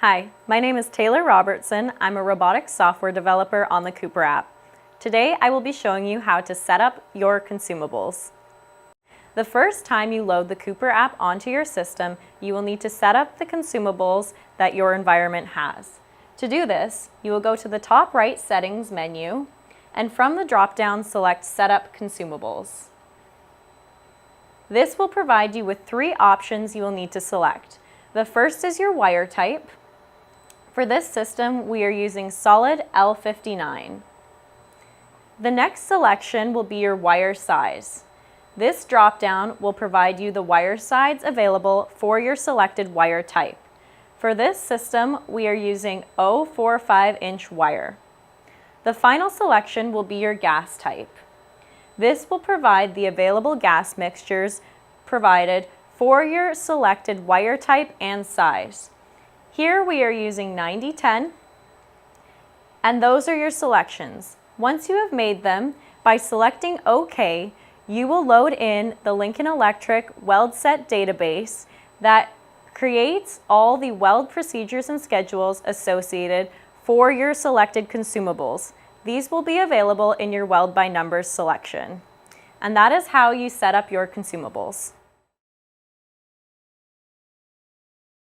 Hi, my name is Taylor Robertson. I'm a robotics software developer on the Cooper app. Today I will be showing you how to set up your consumables. The first time you load the Cooper app onto your system, you will need to set up the consumables that your environment has. To do this, you will go to the top right settings menu, and from the drop-down select Setup Consumables. This will provide you with three options you will need to select. The first is your wire type. For this system, we are using solid L59. The next selection will be your wire size. This drop-down will provide you the wire size available for your selected wire type. For this system, we are using 0.45-inch wire. The final selection will be your gas type. This will provide the available gas mixtures provided for your selected wire type and size. Here we are using 90-10, and those are your selections. Once you have made them, by selecting OK, you will load in the Lincoln Electric weld set database that creates all the weld procedures and schedules associated for your selected consumables. These will be available in your weld by numbers selection. And that is how you set up your consumables.